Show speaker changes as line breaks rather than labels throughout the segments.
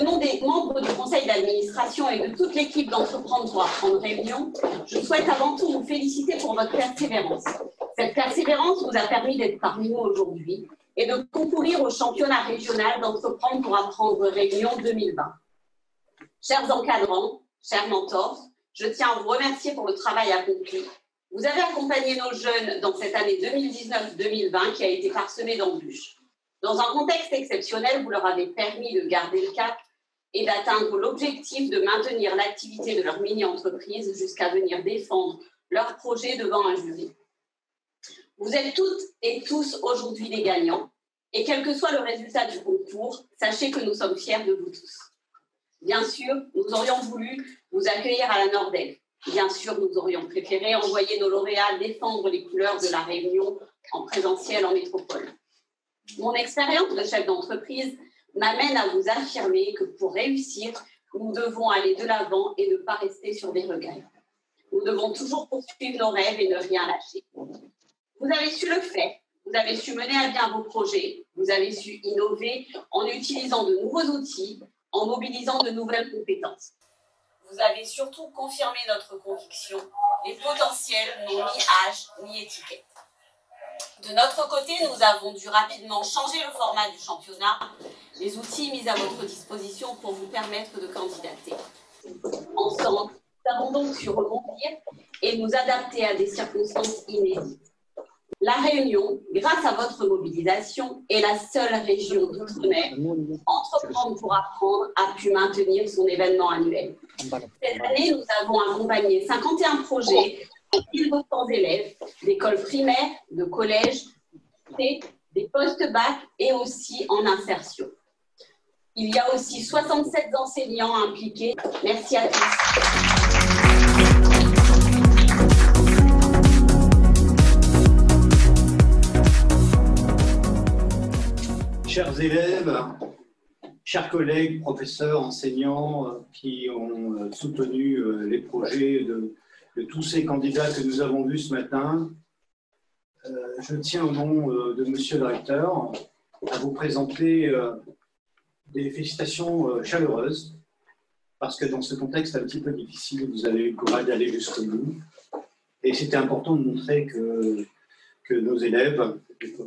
Au nom des membres du conseil d'administration et de toute l'équipe d'Entreprendre pour apprendre Réunion, je souhaite avant tout vous féliciter pour votre persévérance. Cette persévérance vous a permis d'être parmi nous aujourd'hui et de concourir au championnat régional d'Entreprendre pour apprendre Réunion 2020. Chers encadrants, chers mentors, je tiens à vous remercier pour le travail accompli. Vous avez accompagné nos jeunes dans cette année 2019-2020 qui a été parsemée d'embûches. Dans un contexte exceptionnel, vous leur avez permis de garder le cap et d'atteindre l'objectif de maintenir l'activité de leur mini-entreprise jusqu'à venir défendre leurs projets devant un jury. Vous êtes toutes et tous aujourd'hui des gagnants et quel que soit le résultat du concours, sachez que nous sommes fiers de vous tous. Bien sûr, nous aurions voulu vous accueillir à la Nordel. Bien sûr, nous aurions préféré envoyer nos lauréats défendre les couleurs de la Réunion en présentiel en métropole. Mon expérience de chef d'entreprise m'amène à vous affirmer que pour réussir, nous devons aller de l'avant et ne pas rester sur des regrets. Nous devons toujours poursuivre nos rêves et ne rien lâcher. Vous avez su le faire, vous avez su mener à bien vos projets, vous avez su innover en utilisant de nouveaux outils, en mobilisant de nouvelles compétences. Vous avez surtout confirmé notre conviction, les potentiels n'ont ni âge ni étiquette. De notre côté, nous avons dû rapidement changer le format du championnat, les outils mis à votre disposition pour vous permettre de candidater. Ensemble, nous avons donc su rebondir et nous adapter à des circonstances inédites. La Réunion, grâce à votre mobilisation, est la seule région d'outre-mer. Entreprendre pour apprendre a pu maintenir son événement annuel. Cette année, nous avons accompagné 51 projets, 1200 élèves d'écoles primaires, de collèges, des post-bac et aussi en insertion. Il y a aussi 67 enseignants impliqués. Merci à tous.
Chers élèves, chers collègues, professeurs, enseignants qui ont soutenu les projets de tous ces candidats que nous avons vus ce matin, je tiens au nom de Monsieur le Recteur à vous présenter des félicitations chaleureuses parce que dans ce contexte un petit peu difficile, vous avez eu le courage d'aller jusqu'au bout et c'était important de montrer que nos élèves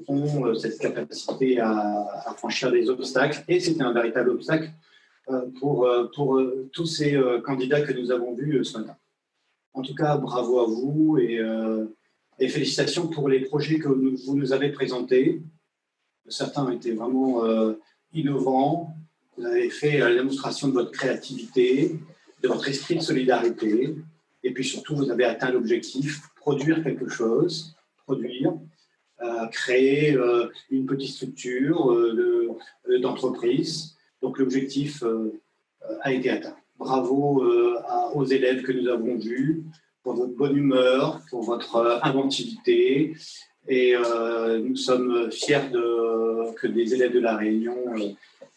ont cette capacité à franchir des obstacles. Et c'était un véritable obstacle pour tous ces candidats que nous avons vus ce matin. En tout cas, bravo à vous et félicitations pour les projets que vous nous avez présentés. Certains ont été vraiment innovants. Vous avez fait la démonstration de votre créativité, de votre esprit de solidarité. Et puis surtout, vous avez atteint l'objectif, produire quelque chose, créer une petite structure d'entreprise. Donc l'objectif a été atteint. Bravo aux élèves que nous avons vus pour votre bonne humeur, pour votre inventivité. Et nous sommes fiers que des élèves de la Réunion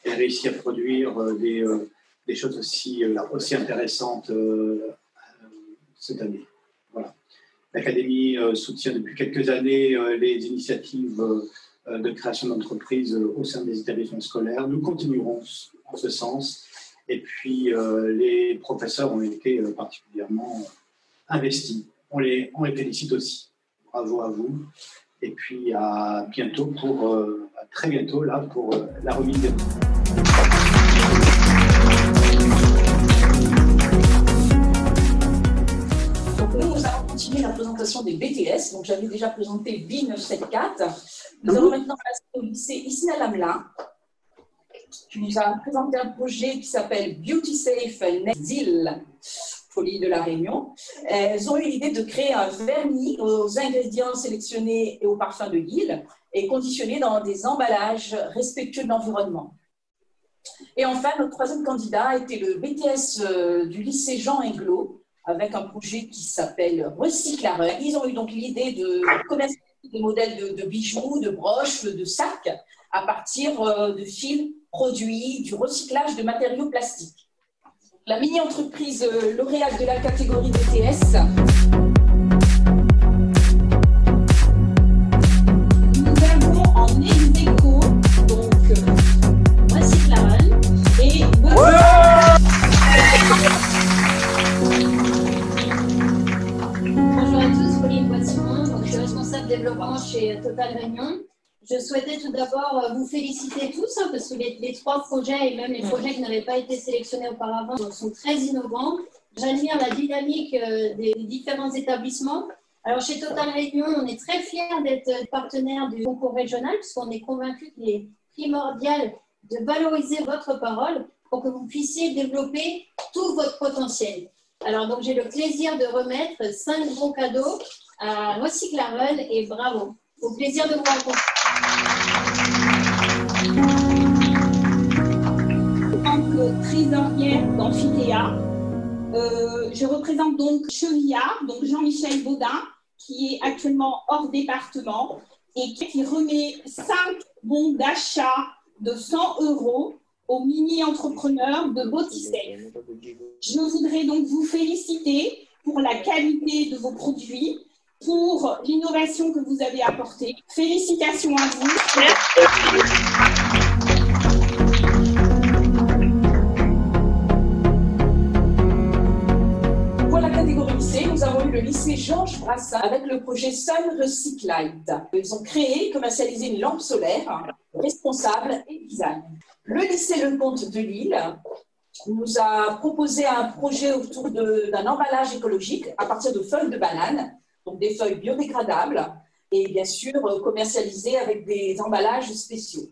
aient réussi à produire des choses aussi intéressantes cette année. Voilà. L'Académie soutient depuis quelques années les initiatives de création d'entreprises au sein des établissements scolaires. Nous continuerons en ce sens. Et puis, les professeurs ont été particulièrement investis. On les félicite aussi. Bravo à vous. Et puis, à bientôt à très bientôt là, pour la remise des prix.
Nous allons continuer la présentation des BTS. Donc, j'avais déjà présenté B974. Nous allons maintenant passer au lycée Ismaël Amla, qui nous a présenté un projet qui s'appelle Beauty Safe Next Île, Folie de la Réunion. Elles ont eu l'idée de créer un vernis aux ingrédients sélectionnés et aux parfums de l'île et conditionnés dans des emballages respectueux de l'environnement. Et enfin, notre troisième candidat a été le BTS du lycée Jean Inglot, avec un projet qui s'appelle Recyclareur. Ils ont eu donc l'idée de commercialiser des modèles de bijoux, de broches, de sacs à partir de fils produits du recyclage de matériaux plastiques. La mini-entreprise lauréate de la catégorie BTS. Nous avons en ex-aequo, donc Recyclareur et
Eva Simon, donc je suis responsable développement chez Total Réunion. Je souhaitais tout d'abord vous féliciter tous, parce que les trois projets et même les projets qui n'avaient pas été sélectionnés auparavant sont très innovants. J'admire la dynamique des différents établissements. Alors chez Total Réunion, on est très fiers d'être partenaire du concours régional, puisqu'on est convaincus qu'il est primordial de valoriser votre parole pour que vous puissiez développer tout votre potentiel. Alors, donc, j'ai le plaisir de remettre 5 bons cadeaux à Recyclaren et bravo. Au plaisir de vous rencontrer.
En tant que trésorière d'Amphithéa, je représente donc Chevillard, donc Jean-Michel Baudin, qui est actuellement hors département et qui remet 5 bons d'achat de 100 € aux mini-entrepreneurs de Boticef. Je voudrais donc vous féliciter pour la qualité de vos produits, pour l'innovation que vous avez apportée. Félicitations à vous.
Pour la catégorie lycée, nous avons eu le lycée Georges Brassens avec le projet Sun Recyclite. Ils ont créé et commercialisé une lampe solaire responsable et design. Le lycée Lecomte de Lille nous a proposé un projet autour d'un emballage écologique à partir de feuilles de banane, donc des feuilles biodégradables et bien sûr commercialisées avec des emballages spéciaux.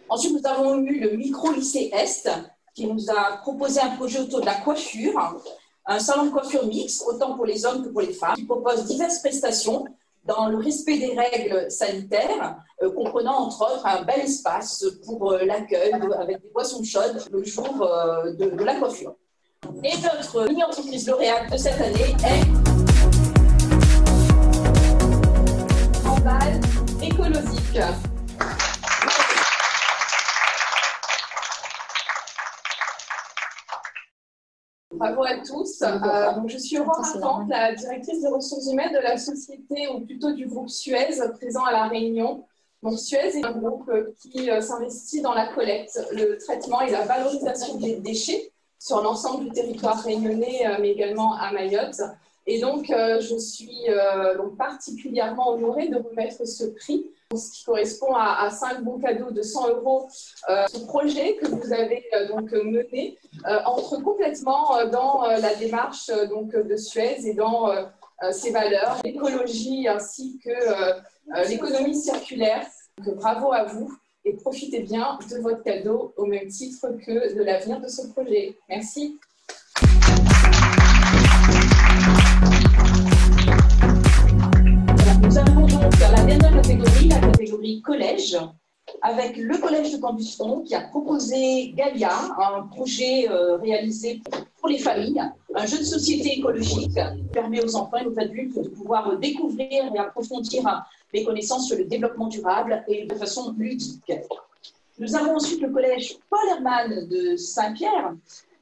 Ensuite, nous avons eu le micro-lycée Est qui nous a proposé un projet autour de la coiffure, un salon de coiffure mixte, autant pour les hommes que pour les femmes, qui propose diverses prestations dans le respect des règles sanitaires, comprenant entre autres un bel espace pour l'accueil avec des boissons chaudes le jour de la coiffure. Et notre mini-entreprise lauréate de cette année est Embal écologique.
Bravo à tous. Donc je suis Aurore Arpente, la directrice des ressources humaines de la société, ou plutôt du groupe Suez, présent à La Réunion. Donc Suez est un groupe qui s'investit dans la collecte, le traitement et la valorisation des déchets sur l'ensemble du territoire réunionnais, mais également à Mayotte. Et donc je suis particulièrement honorée de remettre ce prix, ce qui correspond à 5 bons cadeaux de 100 €. Ce projet que vous avez donc mené entre complètement dans la démarche de Suez et dans ses valeurs, l'écologie ainsi que l'économie circulaire. Donc, bravo à vous et profitez bien de votre cadeau au même titre que de l'avenir de ce projet. Merci.
Nous avons donc la dernière catégorie, la catégorie collège, avec le collège de Cambuston qui a proposé Galia, un projet réalisé pour les familles, un jeu de société écologique qui permet aux enfants et aux adultes de pouvoir découvrir et approfondir les connaissances sur le développement durable et de façon ludique. Nous avons ensuite le collège Paul Hermann de Saint-Pierre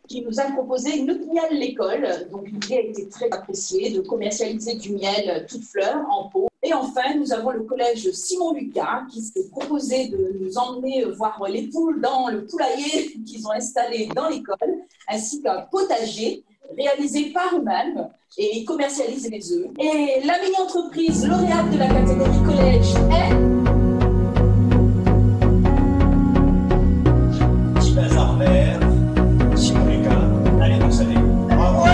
qui nous a proposé Notre miel l'école. Donc l'idée a été très appréciée de commercialiser du miel toute fleur en pot. Et enfin, nous avons le collège Simon Lucas qui s'est proposé de nous emmener voir les poules dans le poulailler qu'ils ont installé dans l'école, ainsi qu'un potager réalisé par eux-mêmes et ils commercialisent les œufs. Et la mini-entreprise lauréate de la catégorie collège est
Simon Lucas, allez dans sa vie. Bravo.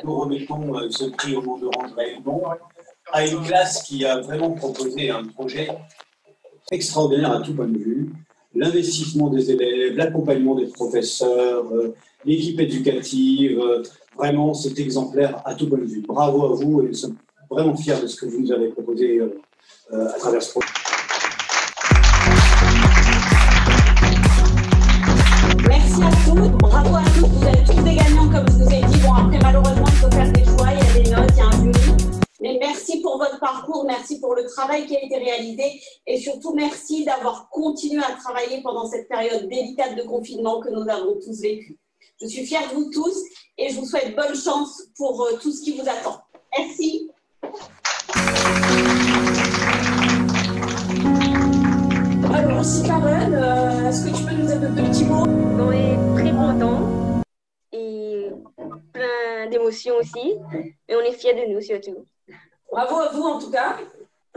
Nous remettons ce prix au nom de André Bon à une classe qui a vraiment proposé un projet extraordinaire à tout point de vue. L'investissement des élèves, l'accompagnement des professeurs, l'équipe éducative, vraiment c'est exemplaire à tout point de vue. Bravo à vous et nous sommes vraiment fiers de ce que vous nous avez proposé à travers ce projet.
Merci à tous, bravo à tous, vous êtes tous des gagnants comme je vous ai dit. Bon après malheureusement il faut faire des choix, il y a des notes, il y a un jury. Mais merci pour votre parcours, merci pour le travail qui a été réalisé et surtout merci d'avoir continué à travailler pendant cette période délicate de confinement que nous avons tous vécue. Je suis fière de vous tous et je vous souhaite bonne chance pour tout ce qui vous attend. Merci.
Alors, aussi Karen, est-ce que tu peux nous dire deux petits mots?
On est très contents et plein d'émotions aussi. Et on est fiers de nous surtout.
Bravo à vous en tout cas.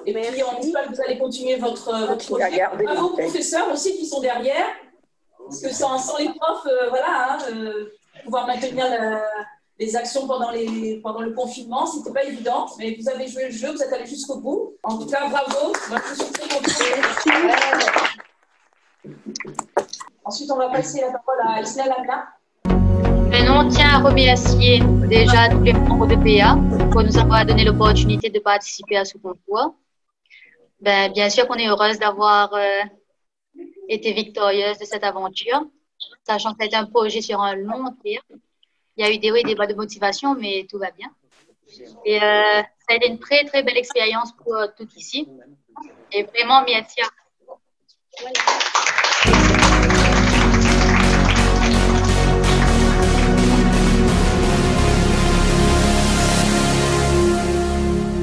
Et puis on espère que vous allez continuer votre projet. Bravo aux professeurs aussi qui sont derrière. Parce que sans les profs, voilà, pouvoir maintenir les actions pendant le confinement, c'était pas évident. Mais vous avez joué le jeu, vous êtes allés jusqu'au bout. En tout cas, bravo. Moi, je suis très contente. Ensuite, on va passer la parole à Isna Lamla.
Maintenant, on tient à remercier déjà tous les membres de PA pour nous avoir donné l'opportunité de participer à ce concours. Bien sûr qu'on est heureuse d'avoir été victorieuse de cette aventure, sachant que c'est un projet sur un long terme. Il y a eu des hauts et des bas de motivation, mais tout va bien. Et ça a été une très, très belle expérience pour tout ici. Et vraiment, merci à vous.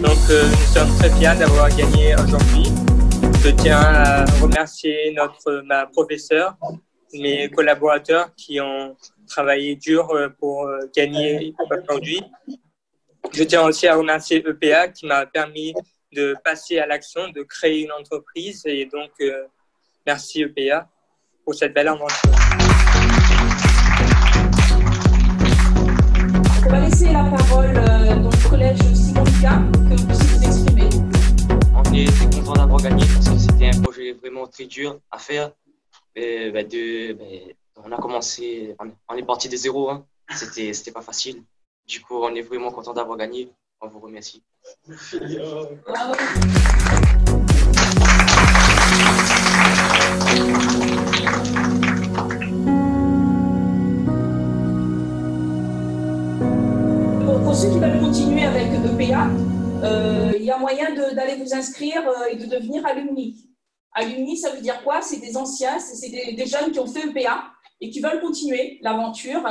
Donc, nous sommes très fiers d'avoir gagné aujourd'hui. Je tiens à remercier ma professeure, mes collaborateurs qui ont travaillé dur pour gagner aujourd'hui. Je tiens aussi à remercier EPA qui m'a permis de passer à l'action, de créer une entreprise. Et donc, merci EPA pour cette belle aventure.
On va laisser la parole au collège Simon Lucas, que vous puissiez vous exprimer.
On est très content d'avoir gagné parce que c'était un projet vraiment très dur à faire. On a commencé, on est parti de zéro. Hein. C'était pas facile. Du coup, on est vraiment content d'avoir gagné. On vous remercie.
Bravo. Pour ceux qui veulent continuer avec EPA, il y a moyen d'aller vous inscrire et de devenir alumni. Alumni, ça veut dire quoi? C'est des anciens, c'est des jeunes qui ont fait EPA et qui veulent continuer l'aventure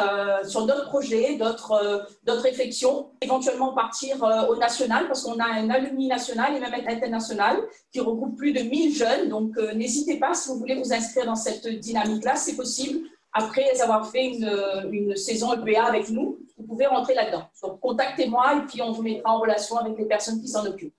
sur d'autres projets, d'autres réflexions, éventuellement partir au national, parce qu'on a un alumni national et même international qui regroupe plus de 1000 jeunes. Donc, n'hésitez pas, si vous voulez vous inscrire dans cette dynamique-là, c'est possible. Après avoir fait une saison EPA avec nous, vous pouvez rentrer là-dedans. Donc, contactez-moi et puis on vous mettra en relation avec les personnes qui s'en occupent.